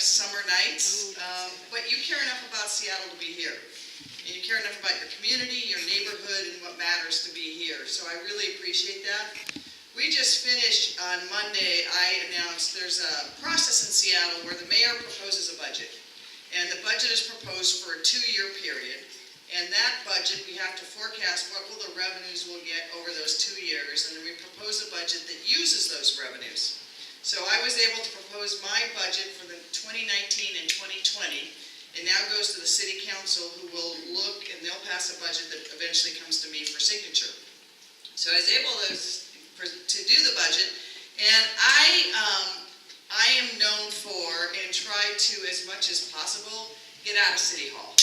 summer nights, but you care enough about Seattle to be here. And you care enough about your community, your neighborhood, and what matters to be here. So I really appreciate that. We just finished on Monday, I announced there's a process in Seattle where the mayor proposes a budget. And the budget is proposed for a 2-year period. And that budget, we have to forecast what will the revenues we'll get over those 2 years. And then we propose a budget that uses those revenues. So I was able to propose my budget for the 2019 and 2020. It now goes to the city council, who will look and they'll pass a budget that eventually comes to me for signature. So I was able to do the budget, and I am known for and try to, as much as possible, get out of City Hall.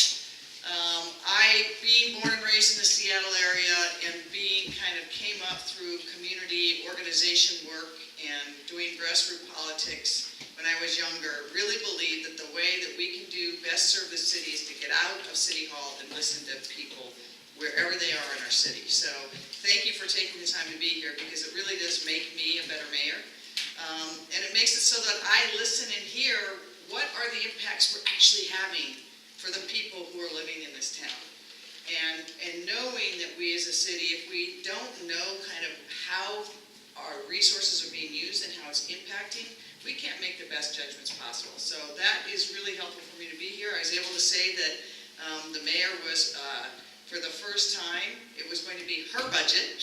Being born and raised in the Seattle area and came up through community organization work and doing grassroots politics when I was younger, really believe that the way that we can best serve the city is to get out of City Hall and listen to people wherever they are in our city. So thank you for taking the time to be here, because it really does make me a better mayor. And it makes it so that I listen and hear what are the impacts we're actually having for the people who are living in this town. And knowing that we as a city, if we don't know how our resources are being used and how it's impacting, we can't make the best judgments possible. So that is really helpful for me to be here. I was able to say that the mayor was, for the first time, it was going to be her budget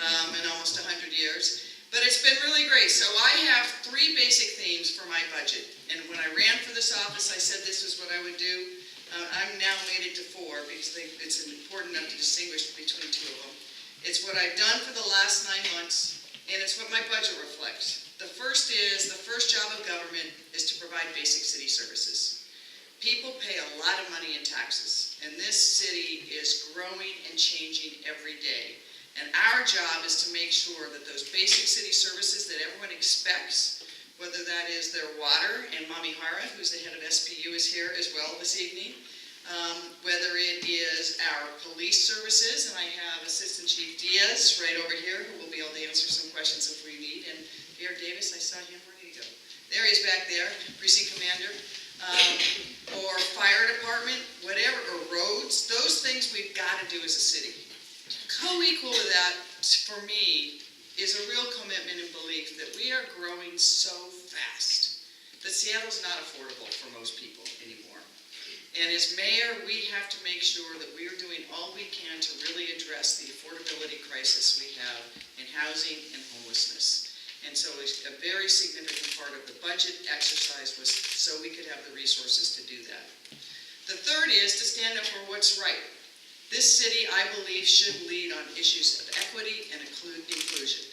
in almost 100 years. But it's been really great. So I have 3 basic themes for my budget. And when I ran for this office, I said this was what I would do. I've now made it to 4 because it's important enough to distinguish between 2 of them. It's what I've done for the last 9 months, and it's what my budget reflects. The first job of government is to provide basic city services. People pay a lot of money in taxes, and this city is growing and changing every day. And our job is to make sure that those basic city services that everyone expects, whether that is their water, and Mami Hara, who's the head of SPU, is here as well this evening, whether it is our police services, and I have Assistant Chief Diaz right over here who will be able to answer some questions if we need, and Mayor Davis, I saw him, where did he go? There he is back there, Precinct Commander, or fire department, whatever, or roads, those things we've got to do as a city. Co-equal to that, for me, is a real commitment and belief that we are growing so fast that Seattle's not affordable for most people anymore. And as mayor, we have to make sure that we are doing all we can to really address the affordability crisis we have in housing and homelessness. And so a very significant part of the budget exercise was so we could have the resources to do that. The third is to stand up for what's right. This city, I believe, should lead on issues of equity and inclusion.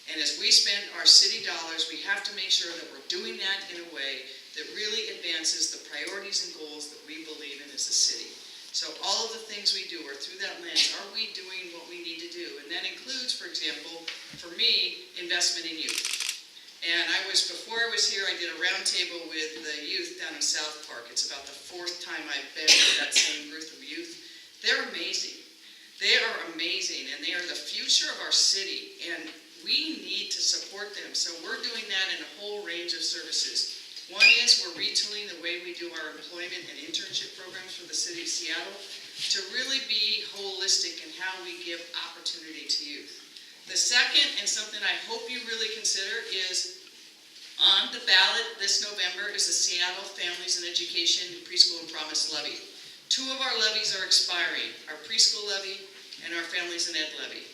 And as we spend our city dollars, we have to make sure that we're doing that in a way that really advances the priorities and goals that we believe in as a city. So all of the things we do are through that lens. Are we doing what we need to do? And that includes, for example, for me, investment in youth. And before I was here, I did a roundtable with the youth down in South Park. It's about the 4th time I've been with that same group of youth. They're amazing. They are amazing, and they are the future of our city, and we need to support them. So we're doing that in a whole range of services. One is we're retooling the way we do our employment and internship programs for the city of Seattle to really be holistic in how we give opportunity to youth. The second, and something I hope you really consider, is on the ballot this November is the Seattle Families and Education Preschool and Promise Levy. 2 of our levies are expiring, our preschool levy and our families and ed levy.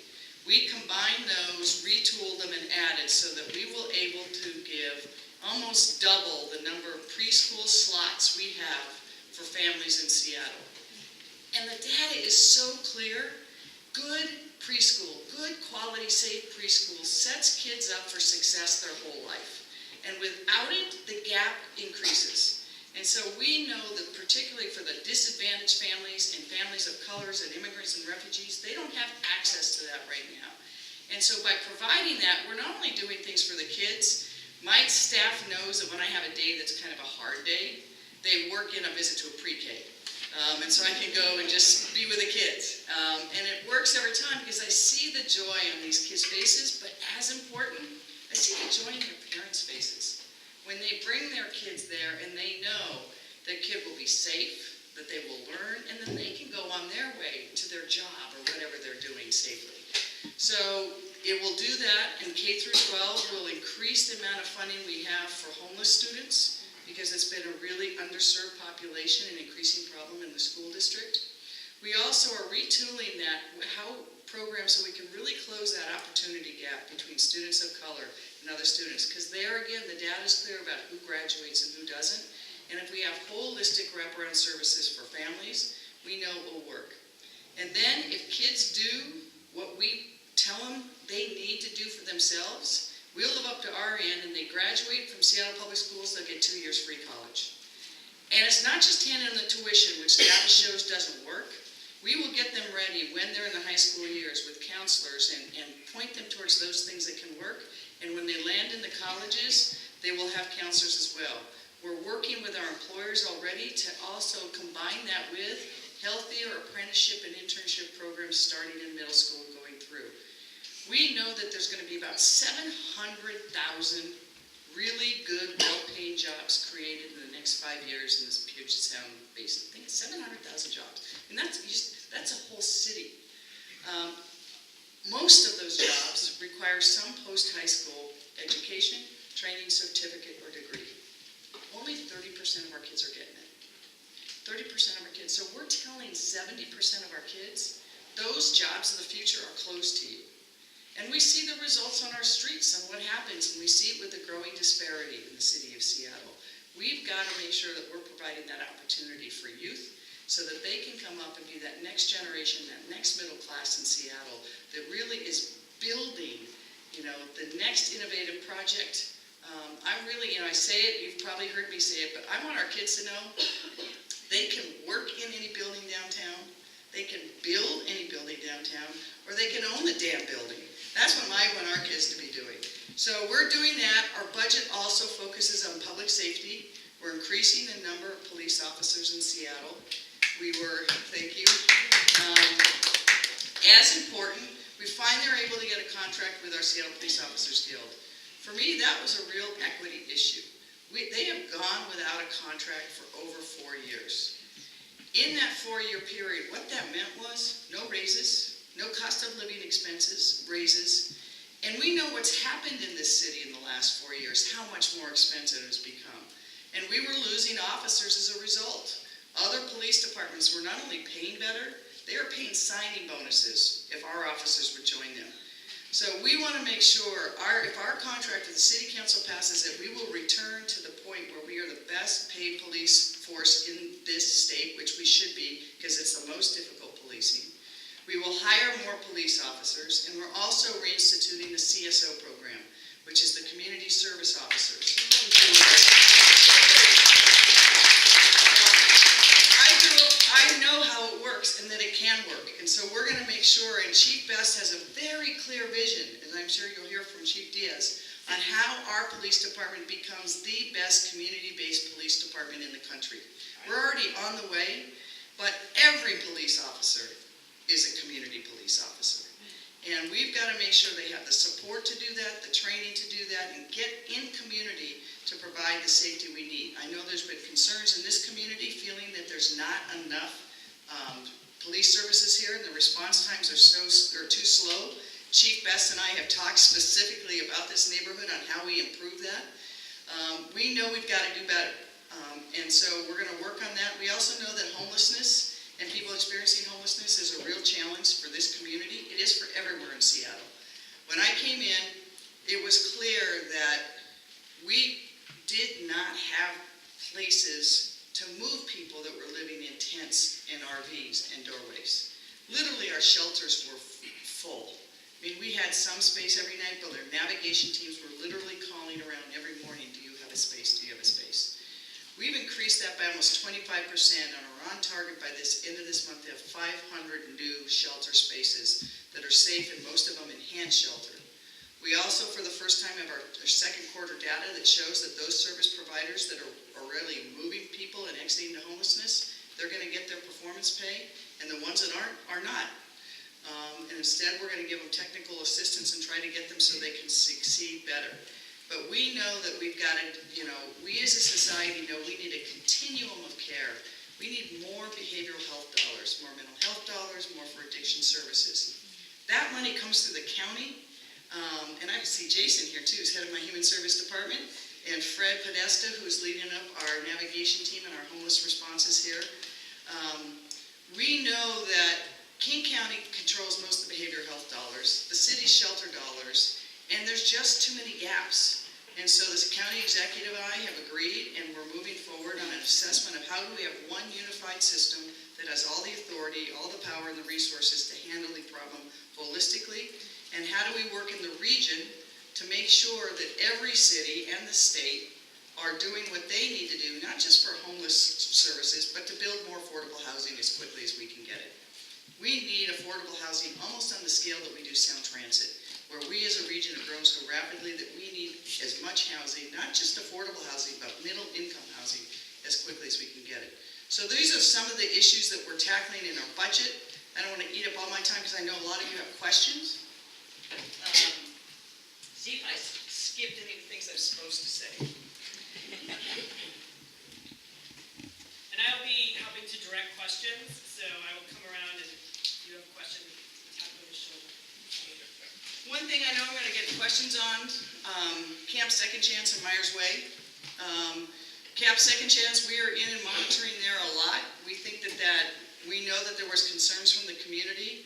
We combined those, retooled them, and added so that we will able to give almost double the number of preschool slots we have for families in Seattle. And the data is so clear. Good preschool, good quality, safe preschool sets kids up for success their whole life. And without it, the gap increases. And so we know that particularly for the disadvantaged families and families of colors and immigrants and refugees, they don't have access to that right now. And so by providing that, we're not only doing things for the kids. My staff knows that when I have a day that's kind of a hard day, they work in a visit to a pre-K. And so I can go and just be with the kids. And it works every time because I see the joy on these kids' faces, but as important, I see the joy in their parents' faces. when they bring their kids there and they know their kid will be safe, that they will learn, and then they can go on their way to their job or whatever they're doing safely. So it will do that, and K through 12 will increase the amount of funding we have for homeless students, because it's been a really underserved population and increasing problem in the school district. We also are retooling that programs so we can really close that opportunity gap between students of color and other students, because there again the data is clear about who graduates and who doesn't, and if we have holistic wraparound services for families, we know it will work. And then if kids do what we tell them they need to do for themselves, we'll live up to our end, and they graduate from Seattle Public Schools, they'll get 2 years free college. And it's not just handing them the tuition, which data shows doesn't work. We will get them ready when they're in the high school years with counselors and point them towards those things that can work. And when they land in the colleges, they will have counselors as well. We're working with our employers already to also combine that with healthier apprenticeship and internship programs starting in middle school and going through. We know that there's going to be about 700,000 really good, well-paid jobs created in the next 5 years in this Puget Sound basin. I think it's 700,000 jobs. And that's a whole city. Most of those jobs require some post-high school education, training, certificate, or degree. Only 30% of our kids are getting it. 30% of our kids. So we're telling 70% of our kids, those jobs of the future are close to you. And we see the results on our streets on what happens, and we see it with the growing disparity in the city of Seattle. We've got to make sure that we're providing that opportunity for youth so that they can come up and be that next generation, that next middle class in Seattle that really is building, the next innovative project. I say it, you've probably heard me say it, but I want our kids to know they can work in any building downtown, they can build any building downtown, or they can own the damn building. That's what I want our kids to be doing. So we're doing that. Our budget also focuses on public safety. We're increasing the number of police officers in Seattle. Thank you. As important, we finally are able to get a contract with our Seattle Police Officers Guild. For me, that was a real equity issue. They have gone without a contract for over 4 years. In that 4-year period, what that meant was no raises, no cost of living expenses, raises, and we know what's happened in this city in the last 4 years, how much more expensive it has become. And we were losing officers as a result. Other police departments were not only paying better, they were paying signing bonuses if our officers would join them. So we want to make sure, if our contract with the City Council passes it, we will return to the point where we are the best paid police force in this state, which we should be, because it's the most difficult policing. We will hire more police officers, and we're also reinstituting the CSO program, which is the Community Service Officers. I know how it works and that it can work, and so we're going to make sure, and Chief Best has a very clear vision, and I'm sure you'll hear from Chief Diaz, on how our police department becomes the best community-based police department in the country. We're already on the way, but every police officer is a community police officer. And we've got to make sure they have the support to do that, the training to do that, and get in community to provide the safety we need. I know there's been concerns in this community feeling that there's not enough police services here and the response times are too slow. Chief Best and I have talked specifically about this neighborhood on how we improve that. We know we've got to do better, and so we're going to work on that. We also know that homelessness and people experiencing homelessness is a real challenge for this community. It is for everywhere in Seattle. When I came in, it was clear that we did not have places to move people that were living in tents and RVs and doorways. Literally, our shelters were full. I mean, we had some space every night, but our navigation teams were literally calling around every morning, do you have a space, do you have a space? We've increased that by almost 25%, and are on target by this end of this month to have 500 new shelter spaces that are safe, and most of them enhanced shelter. We also, for the first time, have our second quarter data that shows that those service providers that are really moving people and exiting to homelessness, they're going to get their performance pay, and the ones that aren't are not. And instead, we're going to give them technical assistance and try to get them so they can succeed better. But we know that we've got to, we as a society know we need a continuum of care. We need more behavioral health dollars, more mental health dollars, more for addiction services. That money comes through the county, and I see Jason here too, who's head of my Human Service Department, and Fred Podesta, who's leading up our navigation team and our homeless responses here. We know that King County controls most of the behavioral health dollars, the city's shelter dollars, and there's just too many gaps. And so this county executive and I have agreed, and we're moving forward on an assessment of how do we have one unified system that has all the authority, all the power, and the resources to handle the problem holistically, and how do we work in the region to make sure that every city and the state are doing what they need to do, not just for homeless services, but to build more affordable housing as quickly as we can get it. We need affordable housing almost on the scale that we do Sound Transit, where we as a region have grown so rapidly that we need as much housing, not just affordable housing, but middle income housing as quickly as we can get it. So these are some of the issues that we're tackling in our budget. I don't want to eat up all my time because I know a lot of you have questions. See if I skipped any of the things I was supposed to say. And I will be helping to direct questions, so I will come around and if you have a question, tap on his shoulder. One thing I know I'm going to get questions on, Camp Second Chance in Myers Way. Camp Second Chance, we are in and monitoring there a lot. We think that we know that there was concerns from the community.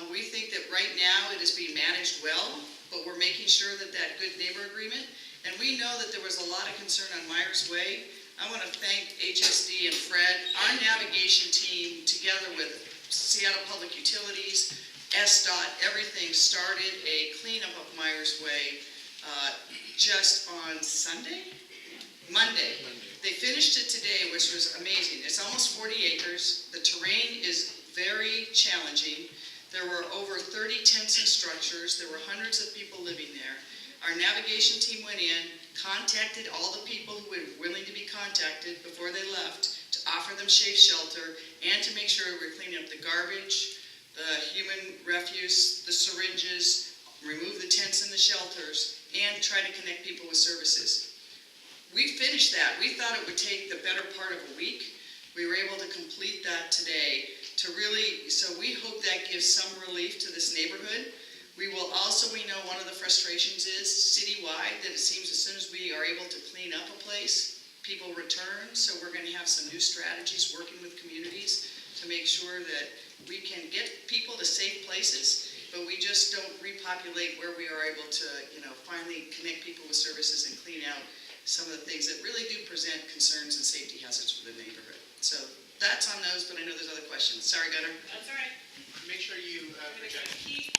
We think that right now it is being managed well, but we're making sure that good neighbor agreement. And we know that there was a lot of concern on Myers Way. I want to thank HSD and Fred, our navigation team, together with Seattle Public Utilities, SDOT, everything started a cleanup of Myers Way just on Monday. They finished it today, which was amazing. It's almost 40 acres. The terrain is very challenging. There were over 30 tents and structures. There were hundreds of people living there. Our navigation team went in, contacted all the people who were willing to be contacted before they left to offer them safe shelter and to make sure we were cleaning up the garbage, the human refuse, the syringes, remove the tents and the shelters, and try to connect people with services. We finished that. We thought it would take the better part of a week. We were able to complete that today so we hope that gives some relief to this neighborhood. We know one of the frustrations is citywide that it seems as soon as we are able to clean up a place, people return. So we're going to have some new strategies working with communities to make sure that we can get people to safe places, but we just don't repopulate where we are able to, finally connect people with services and clean out some of the things that really do present concerns and safety hazards for the neighborhood. So that's on those, but I know there's other questions. Sorry, Gunnar. That's all right. Make sure you I'm going to keep,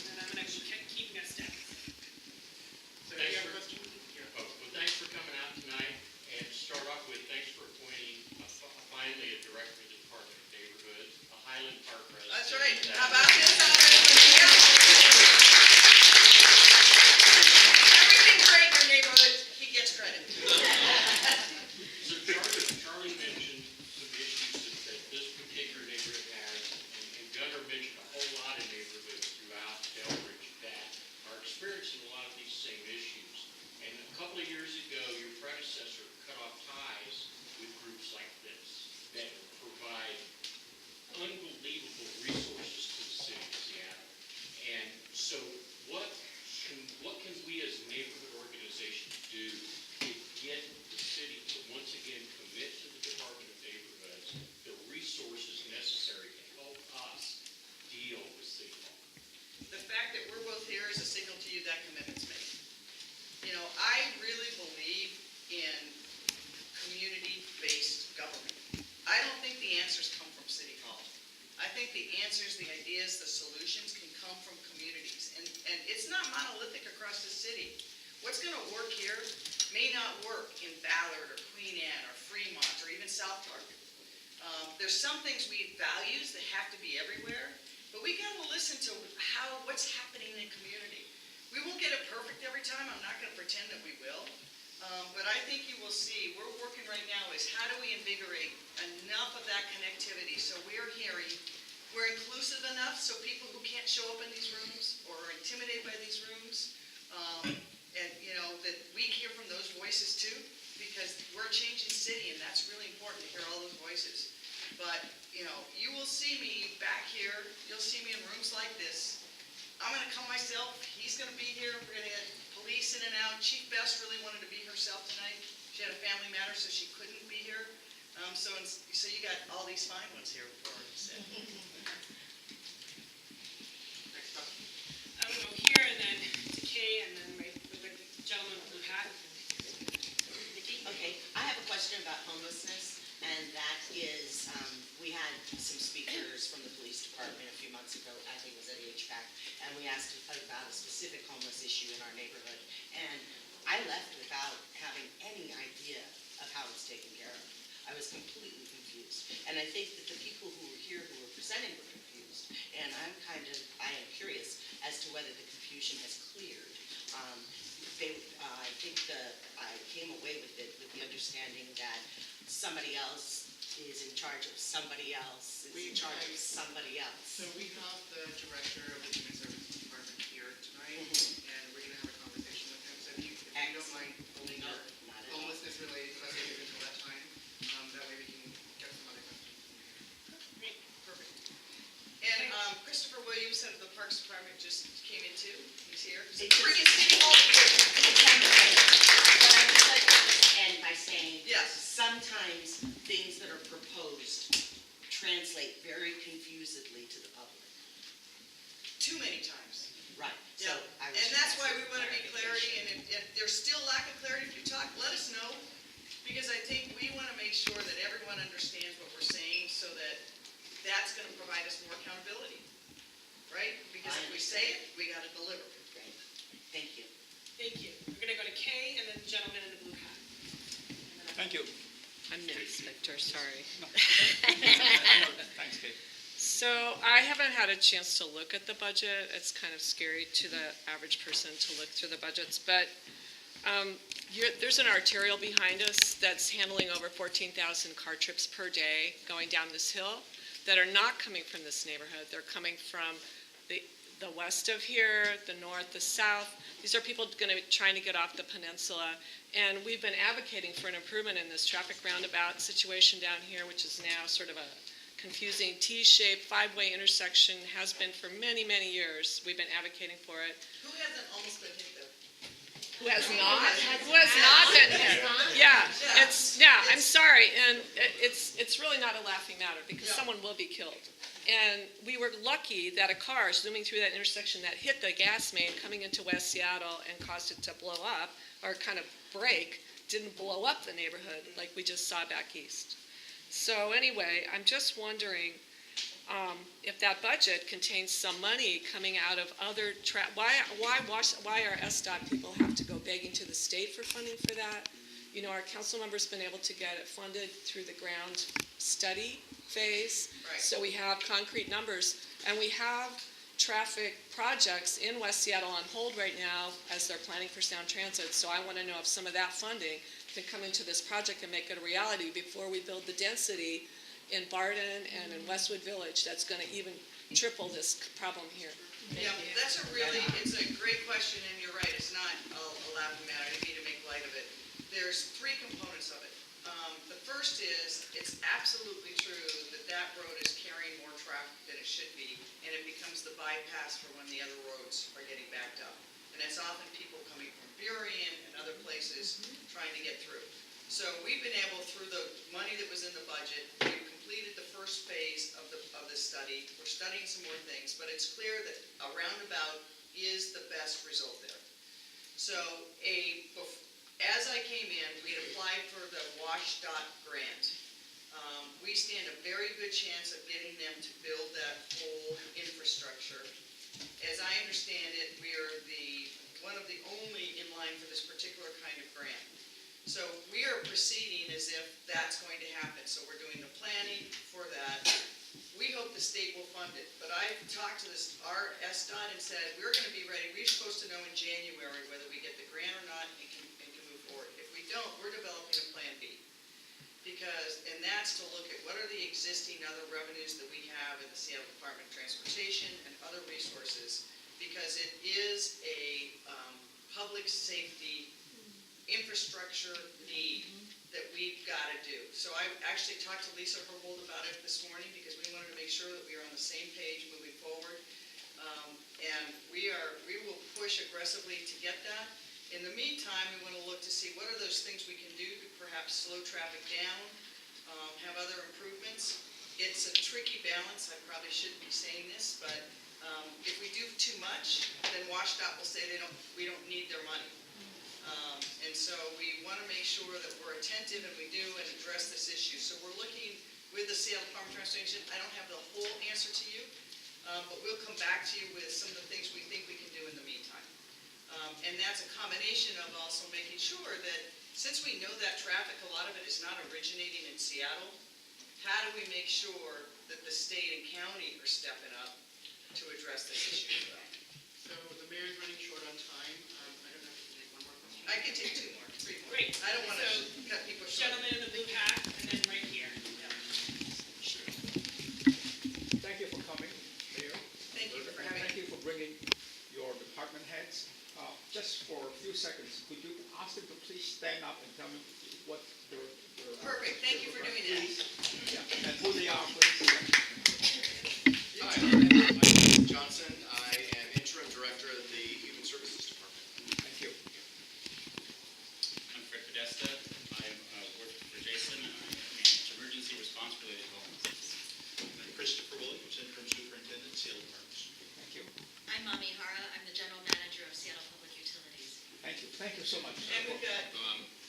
and I'm going to keep us down. So any other questions? Well, thanks for coming out tonight. And to start off with, thanks for appointing finally a director of the Department of Neighborhoods, a Highland Park resident. That's right. How about this? Everything's great in your neighborhood. He gets credit. So Charlie mentioned some issues that this particular neighborhood has, and Gunnar mentioned a whole lot of neighborhoods throughout Delbridge that are experiencing a lot of these same issues. And a couple of years ago, your predecessor cut off ties with groups like this that provide unbelievable resources to the city of Seattle. And so what can we as neighborhood organizations do to get the city to once again commit to the Department of Neighborhoods the resources necessary to help us deal with City Hall? The fact that we're both here is a signal to you that commitment's made. I really believe in community-based government. I don't think the answers come from City Hall. I think the answers, the ideas, the solutions can come from communities. And it's not monolithic across the city. What's going to work here may not work in Ballard or Queen Anne or Fremont or even South Park. There's some things values that have to be everywhere, but we got to listen to what's happening in the community. We won't get it perfect every time. I'm not going to pretend that we will. But I think you will see, we're working right now is how do we invigorate enough of that connectivity so we're hearing, we're inclusive enough so people who can't show up in these rooms or are intimidated by these rooms, and that in and out. Chief Best really wanted to be herself tonight. She had a family matter, so she couldn't be here. So you got all these fine ones here for her to sit. Next up. I will go here and then to Kay and then with the gentleman in the blue hat. Nikki? Okay, I have a question about homelessness, and that is, we had some speakers from the police department a few months ago, I think it was at HPAC, and we asked about a specific homeless issue in our neighborhood, and I left without having any idea of how it's taken care of. I was completely confused, and I think that the people who were here who were presenting were confused, and I am curious as to whether the confusion has cleared. I think I came away with it with the understanding that somebody else is in charge of somebody else, is in charge of somebody else. So we have the director of the Human Services Department here tonight, and we're gonna have a conversation with him. So if you don't mind holding No, your not at all. homelessness-related questions until that time, that way we can get some other questions. Great. Perfect. And Christopher Williams of the Parks Department just came in too. He's here. So It's bring just- his city hall here. But I would like to just end by saying, Yes. sometimes things that are proposed translate very confusedly to the public. Too many times. Right. So Yeah, I was and just that's why we asking want to be clarity, clarification. and if there's still lack of clarity, if you talk, let us know, because I think we want to make sure that everyone understands what we're saying, so that that's going to provide us more accountability, right? Because if we say it, we got to deliver. Great. Thank you. Thank you. We're gonna go to Kay and then the gentleman in the blue hat. Thank you. I'm next, Victor, sorry. Thanks, Kate. So I haven't had a chance to look at the budget. It's kind of scary to the average person to look through the budgets, but there's an arterial behind us that's handling over 14,000 car trips per day going down this hill that are not coming from this neighborhood. They're coming from the west of here, the north, the south. These are people trying to get off the peninsula. And we've been advocating for an improvement in this traffic roundabout situation down here, which is now sort of a confusing T-shaped, five-way intersection, has been for many, many years. We've been advocating for it. Who hasn't almost been hit though? Who has not? Who has not been hit? Yeah, I'm sorry, and it's really not a laughing matter, because someone will be killed. And we were lucky that a car zooming through that intersection that hit the gas main coming into West Seattle and caused it to blow up, or kind of break, didn't blow up the neighborhood like we just saw back east. So anyway, I'm just wondering if that budget contains some money coming out of other, why our SDOT people have to go begging to the state for funding for that? You know, our council members been able to get it funded through the ground study phase. Right. So we have concrete numbers, and we have traffic projects in West Seattle on hold right now as they're planning for sound transit. So I want to know if some of that funding can come into this project and make it a reality before we build the density in Barden and in Westwood Village that's going to even triple this problem here. Yeah, that's it's a great question, and you're right, it's not a laughing matter. I didn't mean to make light of it. There's three components of it. The first is, it's absolutely true that road is carrying more traffic than it should be, and it becomes the bypass for when the other roads are getting backed up. And it's often people coming from Burien and other places trying to get through. So we've been able, through the money that was in the budget, we've completed the first phase of the study. We're studying some more things, but it's clear that a roundabout is the best result there. So as I came in, we had applied for the WashDOT grant. We stand a very good chance of getting them to build that whole infrastructure. As I understand it, we are one of the only in line for this particular kind of grant. So we are proceeding as if that's going to happen. So we're doing the planning for that. We hope the state will fund it. But I've talked to our SDOT and said, we're going to be ready. We're supposed to know in January whether we get the grant or not and can move forward. If we don't, we're developing a plan B. And that's to look at what are the existing other revenues that we have in the Seattle Department of Transportation and other resources, because it is a public safety infrastructure need that we've got to do. So I actually talked to Lisa Herbold about it this morning, because we wanted to make sure that we are on the same page moving forward. And we will push aggressively to get that. In the meantime, we want to look to see what are those things we can do to perhaps slow traffic down, have other improvements. It's a tricky balance, I probably shouldn't be saying this, but if we do too much, then WashDOT will say we don't need their money. And so we want to make sure that we're attentive and we do and address this issue. So we're looking with the Seattle Department of Transportation. I don't have the whole answer to you, but we'll come back to you with some of the things we think we can do in the meantime. And that's a combination of also making sure that since we know that traffic, a lot of it is not originating in Seattle, how do we make sure that the state and county are stepping up to address this issue as well? So the mayor's running short on time. I don't know if you can take one more question. I can take 2 more, 3 more. Great. I don't want to So, cut people short. Gentleman in the blue hat, and then right here. Thank you for coming, Mayor. Thank you for having me. Thank you for bringing your department heads. Just for a few seconds, could you ask them to please stand up and tell me what their Perfect, thank you for doing that. Yeah, and who they are, please. Hi, my name is Johnson. I am interim director of the Human Services Department. Thank you. I'm Fred Podesta. I work for Jason. I manage emergency response related to homelessness. I'm Christopher Williams, interim superintendent, Seattle Departments. Thank you. I'm Mami Hara. I'm the general manager of Seattle Public Utilities. Thank you. Thank you so much. And we've got,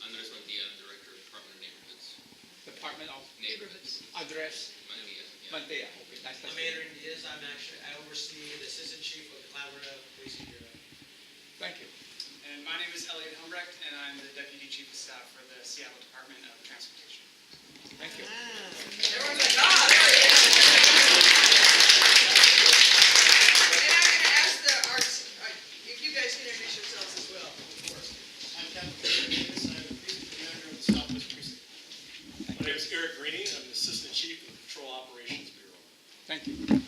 Andres Mantilla, Director of Department of Neighborhoods. Department of Neighborhoods. Address Mantilla, yeah. Mantea. Okay, nice to I'm meet you. Adrian Diaz. I oversee the Assistant Chief of Collaborative Policing Bureau. Thank you. And my name is Elliot Humbrecht, and I'm the Deputy Chief of Staff for the Seattle Department of Transportation. Thank you. everyone's like, there he is. And I'm going to ask if you guys can introduce yourselves as well, of course. I'm Captain Davis. I'm the Precinct Commander of the Southwest Precinct. My name is Eric Greeny. I'm the Assistant Chief of the Patrol Operations Bureau. Thank you. Okay.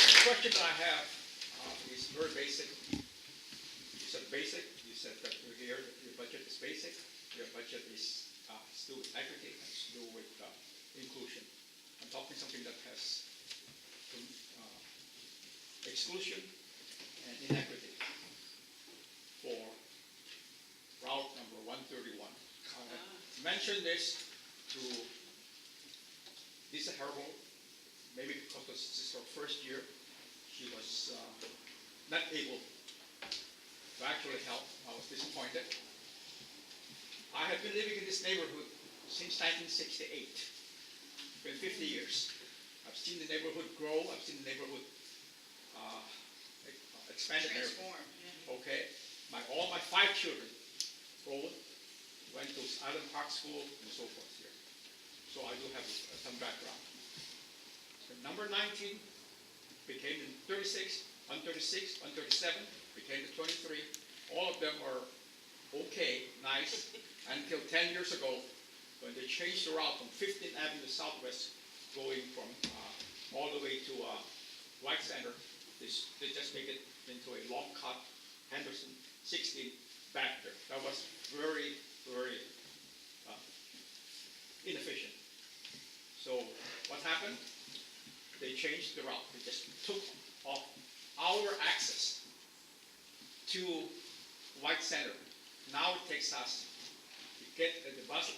The question that I have is very basic. You said basic. You said that you're here, that your budget is basic. Your budget is to do with equity and to do with inclusion. I'm talking something that has exclusion and inequity for route number 131. I mentioned this to Lisa Herbold, maybe because this is her first year. She was not able to actually help. I was disappointed. I have been living in this neighborhood since 1968. It's been 50 years. I've seen the neighborhood grow. I've seen the neighborhood expand. Transform, yeah. Okay. All my 5 children, Roland, went to Island Park School and so forth here. So I do have some background. So number 19 became the 36, 136, 137, became the 23. All of them were okay, nice, until 10 years ago when they changed the route from 15th Avenue Southwest going from all the way to White Center. They just make it into a long cut, Henderson 16 back there. That was very, very inefficient. So what happened? They changed the route. They just took off our access to White Center. Now it takes us to get the bus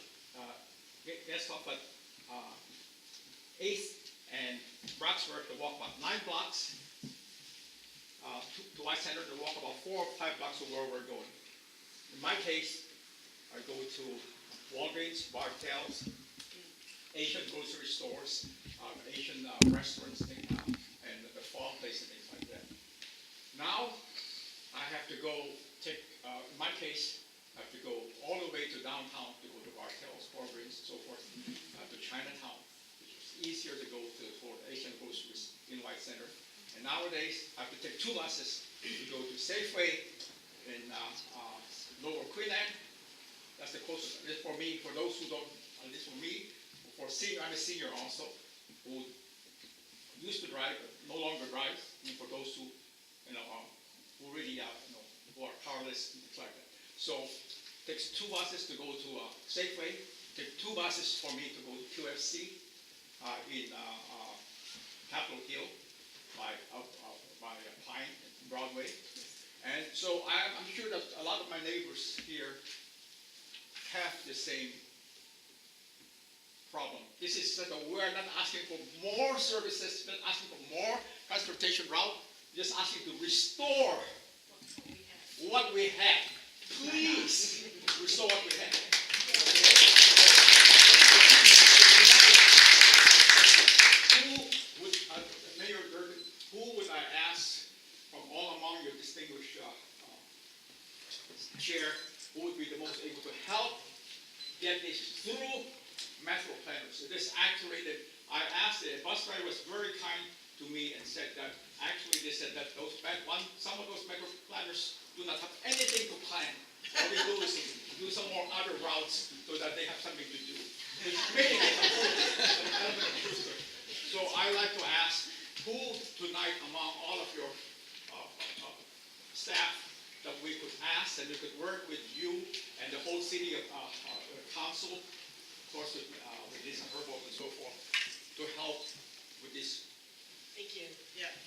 gets off at 8th and Broxburg to walk about 9 blocks to White Center, to walk about 4 or 5 blocks to where we're going. In my case, I go to Walgreens, Bartell's, Asian grocery stores, Asian restaurants, and the fall place and things like that. Now, I have to go take, in my case, I have to go all the way to downtown to go to Bartell's, Walgreens, and so forth, to Chinatown, which is easier to go to for Asian groceries in White Center. And nowadays, I have to take 2 buses to go to Safeway in Lower Quinlan. That's the closest. This for me, for those who don't, at least for me, for senior, I'm a senior also, who used to drive, but no longer drives. And for those who, who really, who are powerless and things like that. So, it takes 2 buses to go to Safeway. Take 2 buses for me to go to QFC in Capitol Hill by Pine and Broad Broadway. And so I'm sure that a lot of my neighbors here have the same problem. This is that we're not asking for more services, not asking for more transportation route, just asking to restore what we have. Please restore what we have. Mayor Durkan, who would I ask from all among your distinguished chair, who would be the most able to help get this through metro planners? So this actually, I asked, the bus driver was very kind to me and said that, actually they said that some of those metro planners do not have anything to plan. All they do is do some more other routes so that they have something to do. Which really is an element of truth. So I like to ask who tonight among all of your staff that we could ask and we could work with you and the whole city of council, of course with Lisa Herbold and so forth, to help with this Thank you.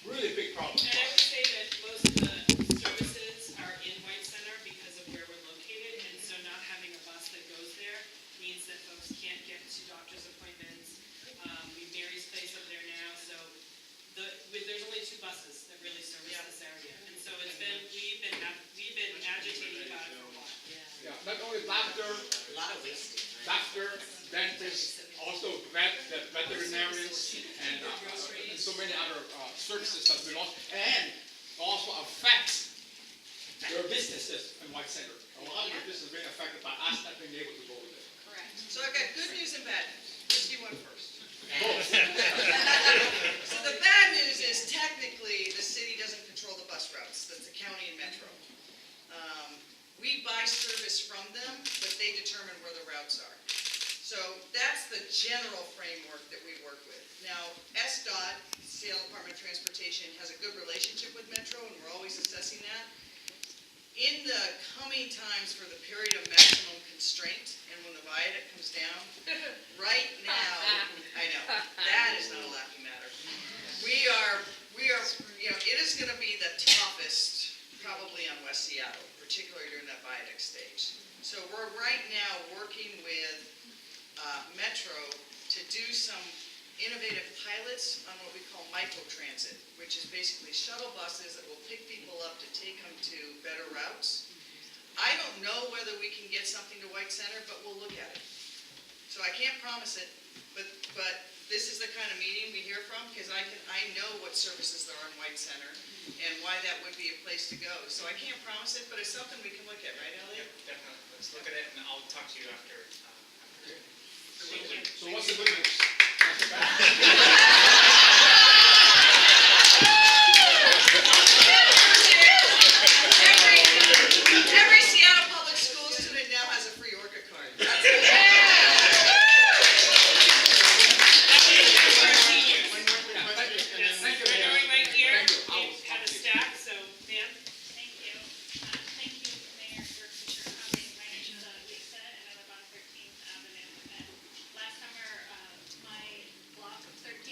really big problem. And I would say that most of the services are in White Center because of where we're located, and so not having a bus that goes there means that folks can't get to doctor's appointments. We have Mary's Place up there now, so there's only 2 buses that really service this area. And so we've been agitating about it for a while. Yeah, not only doctor, A lot of wasted time. doctor, dentist, also veterinarians, and so many other services that we lost, and also affects your businesses in White Center. A lot of your business being affected by us not being able to go with it. Correct. So I've got good news and bad news. Which do you want first? Both. So the bad news is technically the city doesn't control the bus routes. That's the county and metro. We buy service from them, but they determine where the routes are. So that's the general framework that we work with. Now, SDOT, Seattle Department of Transportation, has a good relationship with Metro, and we're always assessing that. In the coming times for the period of maximum constraint, and when the viaduct comes down, right now, I know, that is not a laughing matter. We are, it is gonna be the toughest, probably on West Seattle, particularly during that viaduct stage. So we're right now working with Metro to do some innovative pilots on what we call microtransit, which is basically shuttle buses that will pick people up to take them to better routes. I don't know whether we can get something to White Center, but we'll look at it. So I can't promise it, but this is the kind of meeting we hear from, because I know what services there are in White Center and why that would be a place to go. So I can't promise it, but it's something we can look at, right, Elliot? Definitely. Let's look at it, and I'll talk to you after. So what's the good news? Every Seattle public school student now has a free Orca card. Thank you. We're going right here. Thank you. We have a stack, so, ma'am. Thank you. Thank you, Mayor Durkan, for coming. My name is Lisa, and I live on 13th Avenue. And last summer, my block of 13th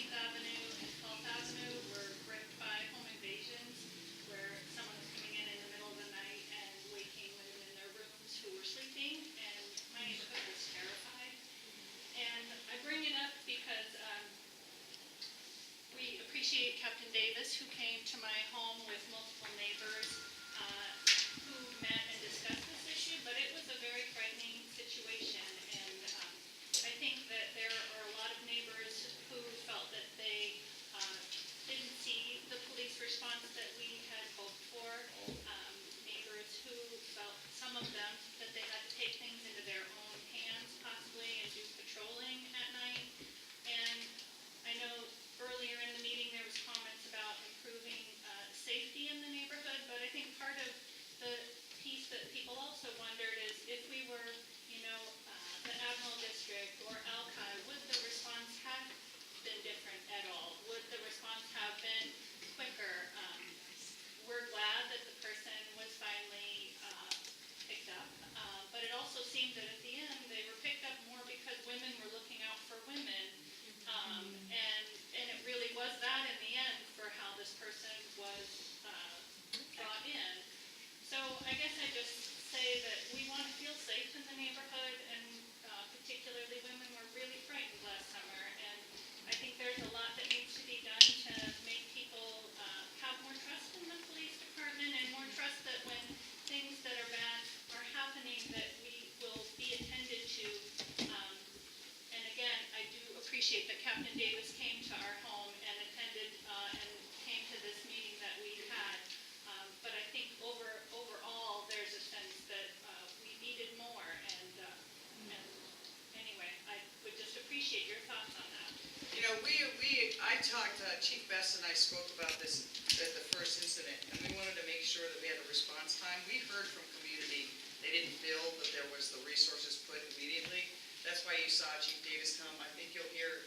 spoke about this at the first incident, and we wanted to make sure that we had a response time. We heard from community, they didn't feel that there was the resources put immediately. That's why you saw Chief Davis come. I think you'll hear,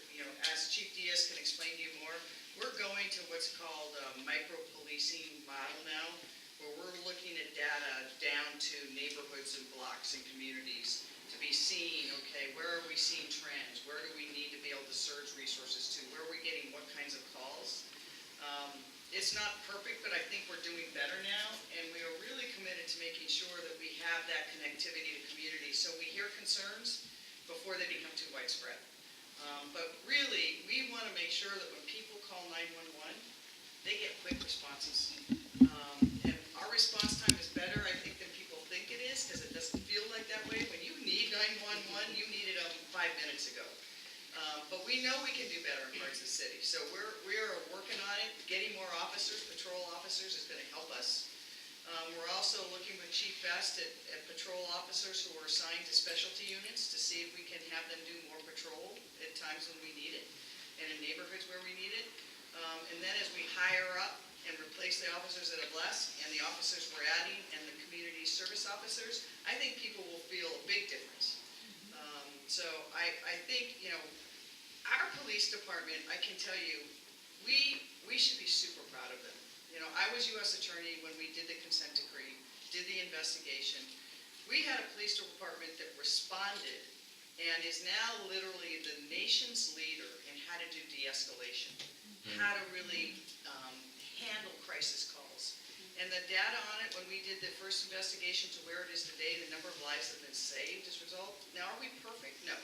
as Chief Diaz can explain to you more, we're going to what's called a micro-policing model now, where we're looking at data down to neighborhoods and blocks and communities to be seen, okay, where are we seeing trends? Where do we need to be able to surge resources to? Where are we getting what kinds of calls? It's not perfect, but I think we're doing better now, and we are really committed to making sure that we have that connectivity to community, so we hear concerns before they become too widespread. But really, we want to make sure that when people call 911, they get quick responses. And our response time is better, I think, than people think it is, because it doesn't feel like that way. When you need 911, you needed them 5 minutes ago. But we know we can do better in parts of the city. So we're working on it. Getting more officers, patrol officers, is going to help us. We're also looking with Chief Best at patrol officers who are assigned to specialty units to see if we can have them do more patrol at times when we need it and in neighborhoods where we need it. And then as we hire up and replace the officers that have left and the officers we're adding and the community service officers, I think people will feel a big difference. So I think, our police department, I can tell you, we should be super proud of them. I was U.S. Attorney when we did the consent decree, did the investigation. We had a police department that responded and is now literally the nation's leader in how to do de-escalation, how to really handle crisis calls. And the data on it, when we did the first investigation to where it is today, the number of lives that have been saved as a result. Now, are we perfect? No.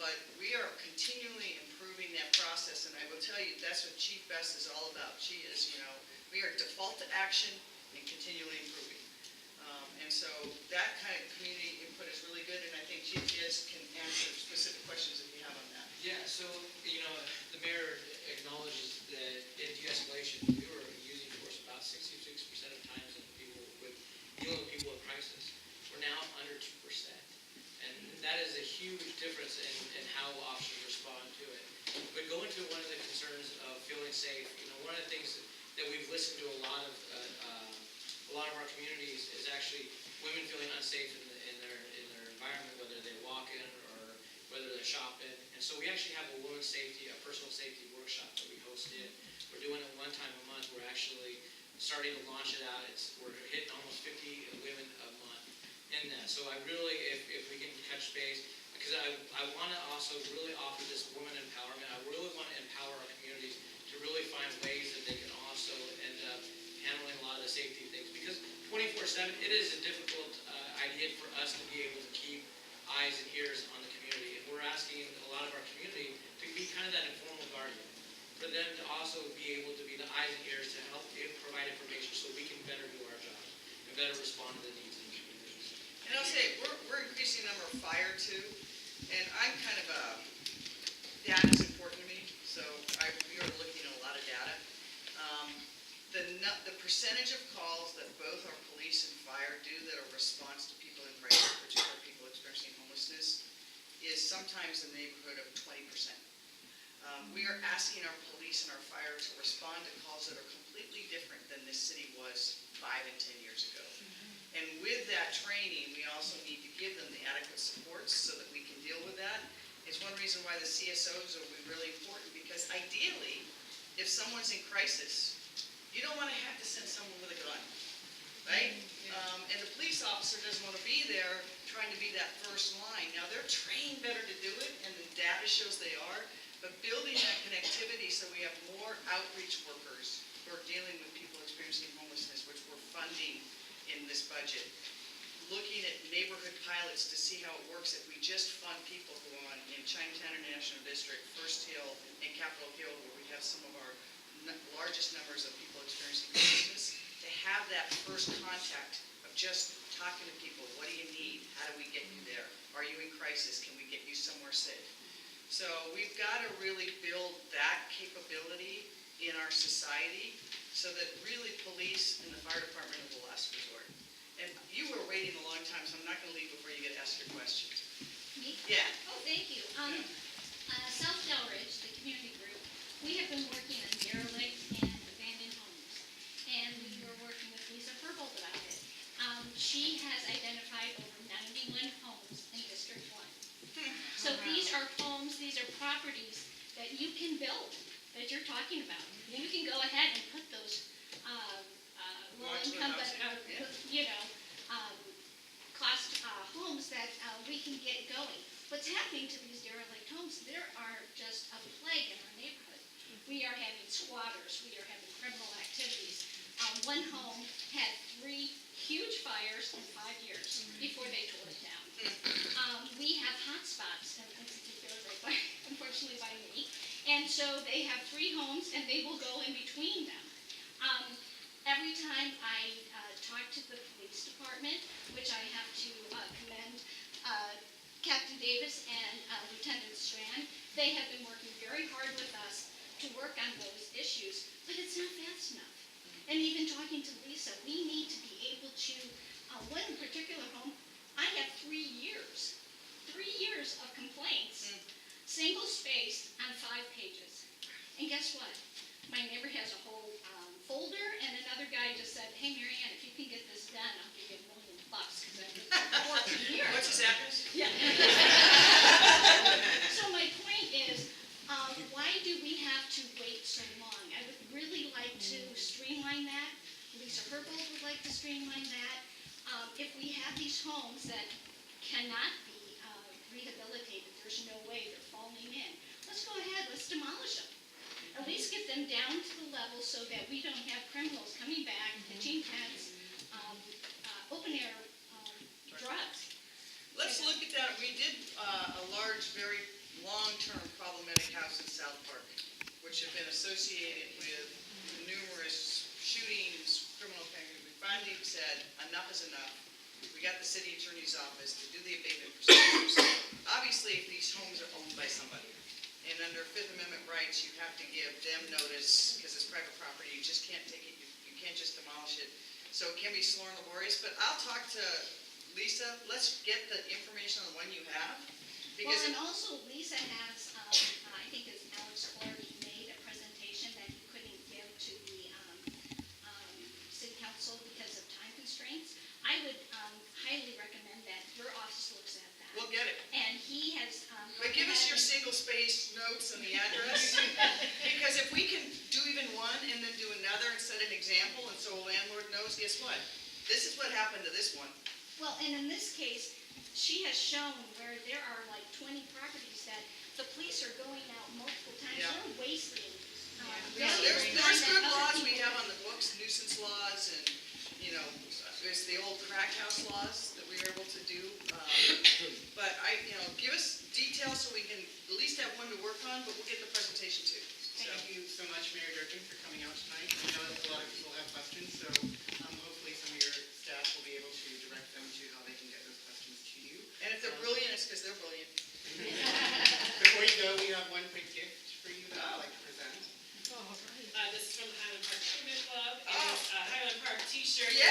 But we are continually improving that process, and I will tell you, that's what Chief Best is all about. She is, we are default to action and continually improving. And so that kind of community input is really good, and I think Chief Diaz can answer specific questions if you have on that. Yeah, so, the mayor acknowledges that in de-escalation, we were using force about 66% of times in dealing with people in crisis. We're now under 2%. And that is a huge difference in how officers respond to it. But going to one of the concerns of feeling safe, one of the things that we've listened to a lot of our communities is actually women feeling unsafe in their environment, whether they walk in or whether they're shopping. And so we actually have a women's safety, a personal safety workshop that we hosted. We're doing it one time a month. We're actually starting to launch it out. We're hitting almost 50 women a month in that. So I really, if we can touch base, because I want to also really offer this woman empowerment. I really want to empower our communities to really find ways that they can also end up handling a lot of the safety things. Because 24/7, it is a difficult idea for us to be able to keep eyes and ears on the community. And we're asking a lot of our community to be kind of that informal guardian, for them to also be able to be the eyes and ears to help provide information so we can better do our job and better respond to the needs of the communities. And I'll say, we're increasing the number of fire too, and I'm kind of data's important to me, so we are looking at a lot of data. The percentage of calls that both our police and fire do that are response to people in crisis, particularly people experiencing homelessness, is sometimes in the neighborhood of 20%. We are asking our police and our fire to respond to calls that are completely different than this city was 5 and 10 years ago. And with that training, we also need to give them the adequate supports so that we can deal with that. It's one reason why the CSOs are really important, because ideally, if someone's in crisis, you don't want to have to send someone with a gun, right? And the police officer doesn't want to be there trying to be that first line. Now, they're trained better to do it, and the data shows they are, but building that connectivity so we have more outreach workers who are dealing with people experiencing homelessness, which we're funding in this budget. Looking at neighborhood pilots to see how it works if we just fund people who are in Chinatown International District, First Hill, and Capitol Hill, where we have some of our largest numbers of people experiencing homelessness, to have that first contact of just talking to people. What do you need? How do we get you there? Are you in crisis? Can we get you somewhere safe? So we've got to really build that capability in our society so that really police and the fire department are the last resort. And you were waiting a long time, so I'm not going to leave before you get asked your questions. Me? Yeah. Oh, thank you. South Delridge, the community group, we have been working on derelict she has identified over 91 homes in District 1. So these are homes, these are properties that you can build, that you're talking about. You can go ahead and put those low-income, cost homes that we can get going. What's happening to these derelict homes, there are just a plague in our neighborhood. We are having squatters, we are having criminal activities. One home had 3 huge fires in 5 years before they tore it down. We have hot spots, and they're right by, unfortunately by me. And so they have 3 homes, and they will go in between them. Every time I talk to the police department, which I have to commend Captain Davis and Lieutenant Strand, they have been working very hard with us to work on those issues, but it's not fast enough. And even talking to Lisa, we need to be able to, one particular home, I have 3 years of complaints, single-spaced on 5 pages. And guess what? My neighbor has a whole folder, and another guy just said, hey, Mary Ann, if you can get this done, I'll give you $1 million, because I've been for 14 years. What's his address? Yeah. So my point is, why do we have to wait so long? I would really like to streamline that. Lisa Herbold would like to streamline that. If we have these homes that cannot be rehabilitated, there's no way they're falling in. Let's go ahead, let's demolish them. At least get them down to the level so that we don't have criminals coming back, pitching tents, open-air drugs. Let's look at that. We did a large, very long-term problematic house in South Park, which have been associated with numerous shootings, criminal activity. We finally said, enough is enough. We got the city attorney's office to do the abatement procedures. Obviously, if these homes are owned by somebody, and under Fifth Amendment rights, you have to give them notice, because it's private property, you just can't take it, you can't just demolish it. So it can be slow and laborious, but I'll talk to Lisa, let's get the information on the one you have. Well, Because and also Lisa has, I think it's Alex Clark made a presentation that he couldn't give to the city council because of time constraints. I would highly recommend that your office looks at that. we'll get it. And he has. But give us your single-spaced notes on the address, because if we can do even one and then do another and set an example, and so a landlord knows, guess what? This is what happened to this one. Well, and in this case, she has shown where there are like 20 properties that the police are going out multiple times. Yeah. They're wasting. There's good laws we have on the books, nuisance laws, and, there's the old crack house laws that we were able to do. But give us details so we can at least have one to work on, but we'll get the presentation too. Thank you so much, Mayor Durkan, for coming out tonight. I know that a lot of people have questions, so hopefully some of your staff will be able to direct them to how they can get those questions to you. And if they're brilliant, it's because they're brilliant. Before you go, we have one quick gift for you that I'd like to present. This is from the Highland Park Treatment Club. It is a Highland Park t-shirt. Yeah!